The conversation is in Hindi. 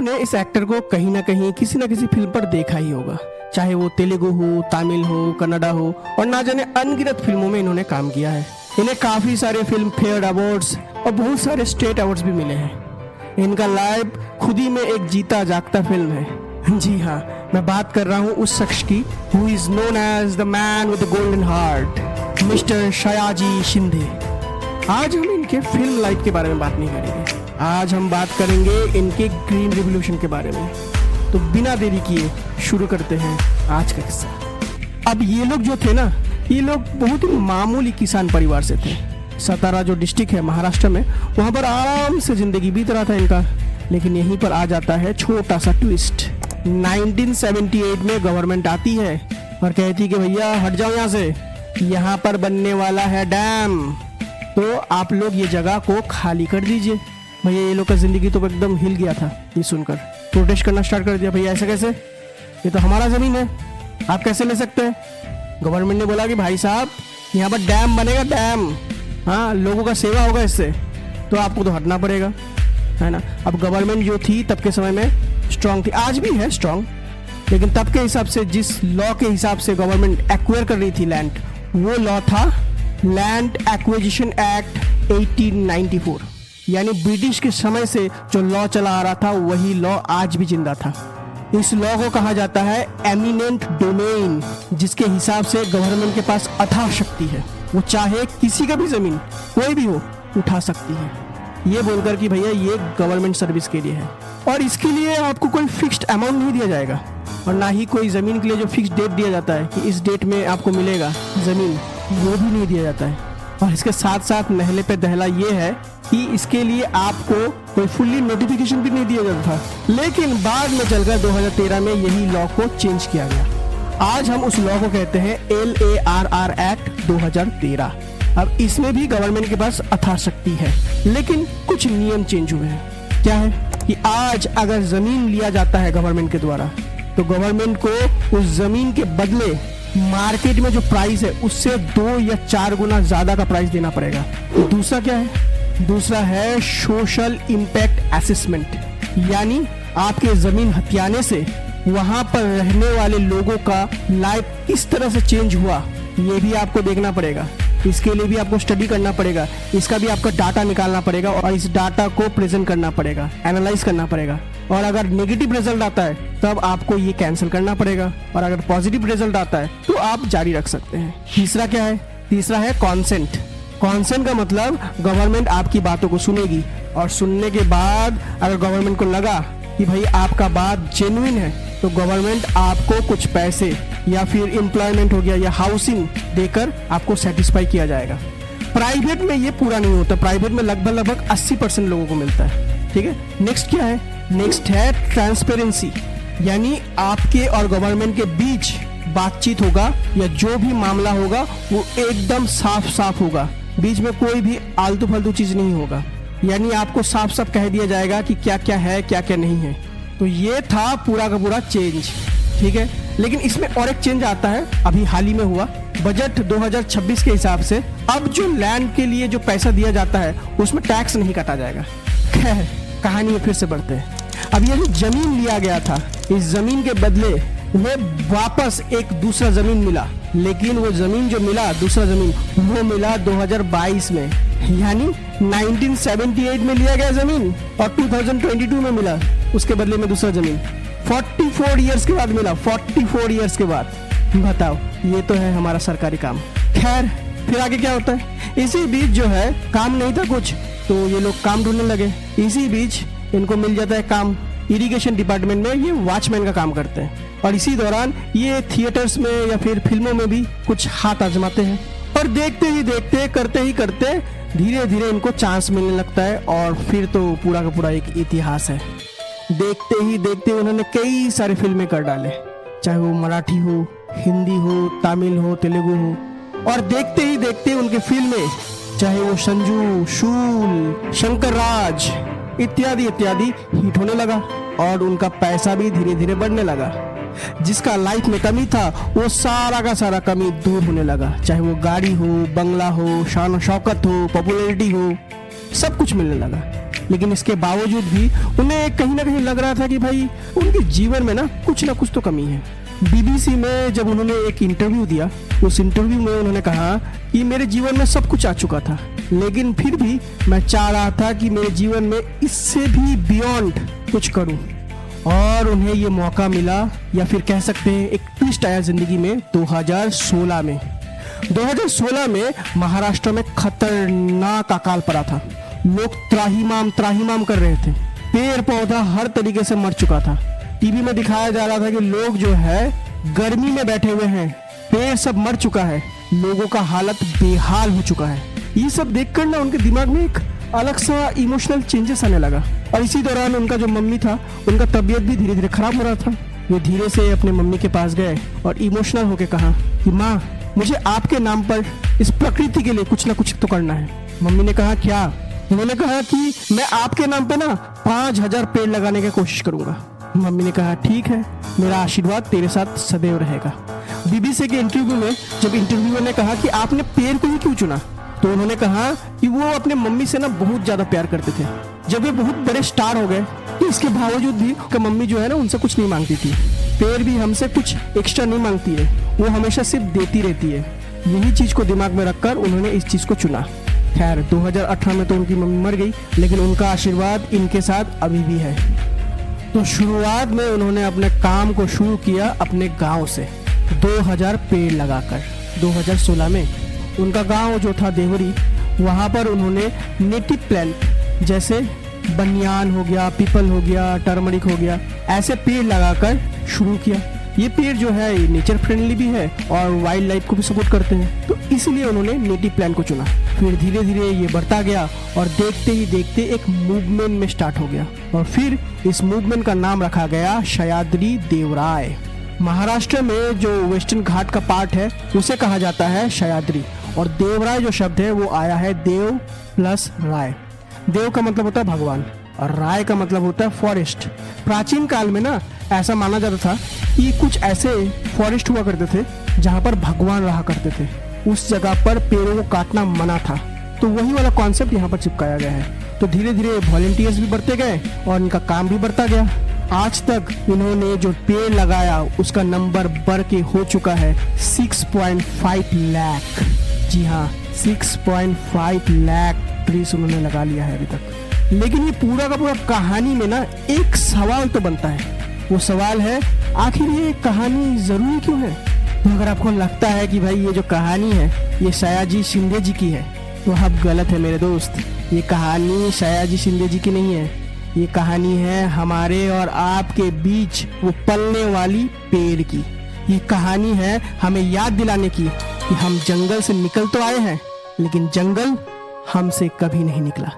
आपने इस एक्टर को कहीं ना कहीं किसी न किसी फिल्म पर देखा ही होगा, चाहे वो तेलुगु हो, तमिल हो, कन्नड़ा हो और ना जाने अनगिनत फिल्मों में इन्होंने काम किया है। इन्हें काफी सारे फिल्म फेयर अवार्ड्स और बहुत सारे स्टेट अवार्ड्स भी मिले हैं। इनका लाइफ खुद ही में एक जीता जागता फिल्म है। जी हाँ, मैं बात कर रहा हूँ उस शख्स की who is known as the man with the golden heart, mister Sayaji Shinde. आज हम इनके फिल्म लाइफ के बारे में बात नहीं करेंगे, आज हम बात करेंगे इनके ग्रीन रिवॉल्यूशन के बारे में। तो बिना देरी किए शुरू करते हैं आज का किस्सा। अब ये लोग जो थे ना, ये लोग बहुत ही मामूली किसान परिवार से थे। सतारा जो डिस्ट्रिक्ट है महाराष्ट्र में, वहाँ पर आराम से जिंदगी बीत रहा था इनका। लेकिन यहीं पर आ जाता है छोटा सा ट्विस्ट। 1978 में गवर्नमेंट आती है और कहती कि भैया हट जाओ यहाँ से, यहाँ पर बनने वाला है डैम, तो आप लोग ये जगह को खाली कर दीजिए। भैया ये लोग का जिंदगी तो एकदम हिल गया था ये सुनकर। प्रोटेस्ट करना स्टार्ट कर दिया, भैया ऐसे कैसे, ये तो हमारा ज़मीन है, आप कैसे ले सकते हैं। गवर्नमेंट ने बोला कि भाई साहब यहाँ पर डैम बनेगा, डैम, हाँ लोगों का सेवा होगा इससे, तो आपको तो हटना पड़ेगा, है ना। अब गवर्नमेंट जो थी तब के समय में स्ट्रांग थी, आज भी है स्ट्रांग, लेकिन तब के हिसाब से जिस लॉ के हिसाब से गवर्नमेंट एक्वायर कर रही थी लैंड, वो लॉ था लैंड एक्विजिशन एक्ट 1894। यानी ब्रिटिश के समय से जो लॉ चला आ रहा था वही लॉ आज भी जिंदा था। इस लॉ को कहा जाता है एमिनेंट डोमेन, जिसके हिसाब से गवर्नमेंट के पास अथाह शक्ति है, वो चाहे किसी का भी जमीन कोई भी हो उठा सकती है, ये बोलकर कि भैया ये गवर्नमेंट सर्विस के लिए है। और इसके लिए आपको कोई फिक्स्ड अमाउंट नहीं दिया जाएगा, और ना ही कोई जमीन के लिए जो फिक्स्ड डेट दिया जाता है कि इस डेट में आपको मिलेगा जमीन, वो भी नहीं दिया जाता है। और इसके साथ साथ नहले पे दहला ये है कि इसके लिए आपको कोई फुल्ली नोटिफिकेशन भी नहीं दिया जाता था। लेकिन बाद में चलकर 2013 में यही लॉ को चेंज किया गया। आज हम उस लॉ को कहते हैं LARR एक्ट 2013। अब इसमें भी गवर्नमेंट के पास अथाह शक्ति है, लेकिन कुछ नियम चेंज हुए हैं। क्या है कि आज अगर जमीन लिया जाता है गवर्नमेंट के द्वारा, तो गवर्नमेंट को उस जमीन के बदले मार्केट में जो प्राइस है उससे 2 या 4 गुना ज्यादा का प्राइस देना पड़ेगा। दूसरा क्या है, दूसरा है सोशल इम्पैक्ट असेसमेंट, यानी आपके जमीन हथियाने से वहां पर रहने वाले लोगों का लाइफ किस तरह से चेंज हुआ, ये भी आपको देखना पड़ेगा। इसके लिए भी आपको स्टडी करना पड़ेगा, इसका भी आपका डाटा निकालना पड़ेगा और इस डाटा को प्रेजेंट करना पड़ेगा, एनालाइज करना पड़ेगा। और अगर नेगेटिव रिजल्ट आता है तब आपको ये कैंसिल करना पड़ेगा, और अगर पॉजिटिव रिजल्ट आता है तो आप जारी रख सकते हैं। तीसरा क्या है, तीसरा है कॉन्सेंट। कॉन्सेंट का मतलब गवर्नमेंट आपकी बातों को सुनेगी, और सुनने के बाद अगर गवर्नमेंट को लगा कि भाई आपका बात जेन्युइन है, तो गवर्नमेंट आपको कुछ पैसे या फिर एम्प्लॉयमेंट हो गया या हाउसिंग देकर आपको सेटिस्फाई किया जाएगा। प्राइवेट में ये पूरा नहीं होता, प्राइवेट में लगभग 80% लोगों को मिलता है। ठीक है, नेक्स्ट क्या है, नेक्स्ट है ट्रांसपेरेंसी, यानी आपके और गवर्नमेंट के बीच बातचीत होगा या जो भी मामला होगा वो एकदम साफ साफ होगा, बीच में कोई भी आलतू फालतू चीज नहीं होगा। यानी आपको साफ साफ कह दिया जाएगा कि क्या क्या है क्या क्या नहीं है। तो ये था पूरा का पूरा चेंज। ठीक है, लेकिन इसमें और एक चेंज आता है, अभी हाल ही में हुआ बजट 2026 के हिसाब से अब जो लैंड के लिए जो पैसा दिया जाता है उसमें टैक्स नहीं काटा जाएगा। खैर कहानी में फिर से बढ़ते हैं। अब ये जो जमीन लिया गया था, इस जमीन के बदले उन्हें वापस एक दूसरा जमीन मिला, लेकिन वो जमीन जो मिला, दूसरा जमीन, वो मिला 2022 में। यानी 1978 में लिया गया जमीन और 2022 में मिला उसके बदले में दूसरा जमीन। 44 ईयर्स के बाद मिला, 44 ईयर्स के बाद। बताओ, ये तो है हमारा सरकारी काम। खैर फिर आगे क्या होता है, इसी बीच जो है काम नहीं था कुछ, तो ये लोग काम ढूंढने लगे। इसी बीच इनको मिल जाता है काम इरिगेशन डिपार्टमेंट में, ये वॉचमैन का काम करते हैं। और इसी दौरान ये थिएटर्स में या फिर फिल्मों में भी कुछ हाथ आजमाते हैं, और देखते ही देखते, करते ही करते धीरे धीरे इनको चांस मिलने लगता है, और फिर तो पूरा का पूरा एक इतिहास है। देखते ही देखते उन्होंने कई सारे फिल्में कर डाले, चाहे वो मराठी हो, हिंदी हो, तमिल हो, तेलुगु हो, और देखते ही देखते उनके फिल्में, चाहे वो संजू, शूल, शंकर राज इत्यादि इत्यादि हिट होने लगा, और उनका पैसा भी धीरे धीरे बढ़ने लगा। जिसका लाइफ में कमी था वो सारा का सारा कमी दूर होने लगा, चाहे वो गाड़ी हो, बंगला हो, शान शौकत हो, पॉपुलैरिटी हो, सब कुछ मिलने लगा। लेकिन इसके बावजूद भी उन्हें कहीं ना कहीं लग रहा था कि भाई उनके जीवन में ना कुछ तो कमी है। बीबीसी में जब उन्होंने एक इंटरव्यू दिया, उस इंटरव्यू में उन्होंने कहा कि मेरे जीवन में सब कुछ आ चुका था, लेकिन फिर भी मैं चाह रहा था कि मेरे जीवन में इससे भी बियॉन्ड कुछ करूं। और उन्हें ये मौका मिला, या फिर कह सकते हैं एक ट्विस्ट आया जिंदगी में 2016 में। 2016 में महाराष्ट्र में खतरनाक अकाल पड़ा था। लोग त्राहिमाम कर रहे थे। पेड़ पौधा हर तरीके से मर चुका था। टीवी में दिखाया जा रहा था कि लोग जो है गर्मी में बैठे हुए हैं, पेड़ सब मर चुका है, लोगों का हालत बेहाल हो चुका है। ये सब देखकर ना उनके दिमाग में एक अलग सा इमोशनल चेंजेस आने लगा। और इसी दौरान उनका जो मम्मी था, उनका तबीयत भी धीरे धीरे खराब हो रहा था। वो धीरे से अपने मम्मी के पास गए और इमोशनल होकर कहा कि माँ, मुझे आपके नाम पर इस प्रकृति के लिए कुछ ना कुछ तो करना है। मम्मी ने कहा क्या? उन्होंने कहा कि मैं आपके नाम पे ना 5000 पेड़ लगाने की कोशिश करूंगा। मम्मी ने कहा ठीक है, मेरा आशीर्वाद तेरे साथ सदैव रहेगा। बीबीसी के इंटरव्यू में जब इंटरव्यूअर ने कहा कि आपने पेड़ को ही क्यों चुना, तो उन्होंने कहा कि वो अपने मम्मी से ना बहुत ज्यादा प्यार करते थे। जब वे बहुत बड़े स्टार हो गए तो इसके बावजूद भी मम्मी जो है ना उनसे कुछ नहीं मांगती थी। पेड़ भी हमसे कुछ एक्स्ट्रा नहीं मांगती है, वो हमेशा सिर्फ देती रहती है। यही चीज को दिमाग में रखकर उन्होंने इस चीज को चुना। खैर 2018 में तो उनकी मम्मी मर गई, लेकिन उनका आशीर्वाद इनके साथ अभी भी है। तो शुरुआत में उन्होंने अपने काम को शुरू किया अपने गांव से 2000 पेड़ लगाकर। 2016 में उनका गांव जो था देवरी, वहां पर उन्होंने नेटिव प्लांट जैसे बनियान हो गया, पीपल हो गया, टर्मरिक हो गया, ऐसे पेड़ लगाकर शुरू किया। ये पेड़ जो है ये नेचर फ्रेंडली भी है और वाइल्ड लाइफ को भी सपोर्ट करते हैं, तो इसलिए उन्होंने नेटिव प्लांट को चुना। फिर धीरे धीरे ये बढ़ता गया और देखते ही देखते एक मूवमेंट में स्टार्ट हो गया, और फिर इस मूवमेंट का नाम रखा गया सह्याद्री देवराय। महाराष्ट्र में जो वेस्टर्न घाट का पार्ट है उसे कहा जाता है सह्याद्री, और देवराय जो शब्द है वो आया है देव प्लस राय। देव का मतलब होता है भगवान और राय का मतलब होता है फॉरेस्ट। प्राचीन काल में ना ऐसा माना जाता था कि कुछ ऐसे फॉरेस्ट हुआ करते थे जहाँ पर भगवान रहा करते थे। उस जगह पर पेड़ों को काटना मना था, तो वही वाला कॉन्सेप्ट यहाँ पर चिपकाया गया है। तो धीरे धीरे वॉलंटियर्स भी बढ़ते गए और इनका काम भी बढ़ता गया। आज तक इन्होंने जो पेड़ लगाया उसका नंबर बढ़ के हो चुका है 6.5 लाख। जी हाँ, 6.5 लाख ट्रीज उन्होंने लगा लिया है अभी तक। लेकिन ये पूरा का पूरा कहानी में ना एक सवाल तो बनता है। वो सवाल है, आखिर ये कहानी जरूरी क्यों है? तो अगर आपको लगता है कि भाई ये जो कहानी है ये सयाजी शिंदे जी की है, तो आप गलत है मेरे दोस्त। ये कहानी सयाजी शिंदे जी की नहीं है, ये कहानी है हमारे और आपके बीच वो पलने वाली पेड़ की। ये कहानी है हमें याद दिलाने की कि हम जंगल से निकल तो आए हैं, लेकिन जंगल हमसे कभी नहीं निकला।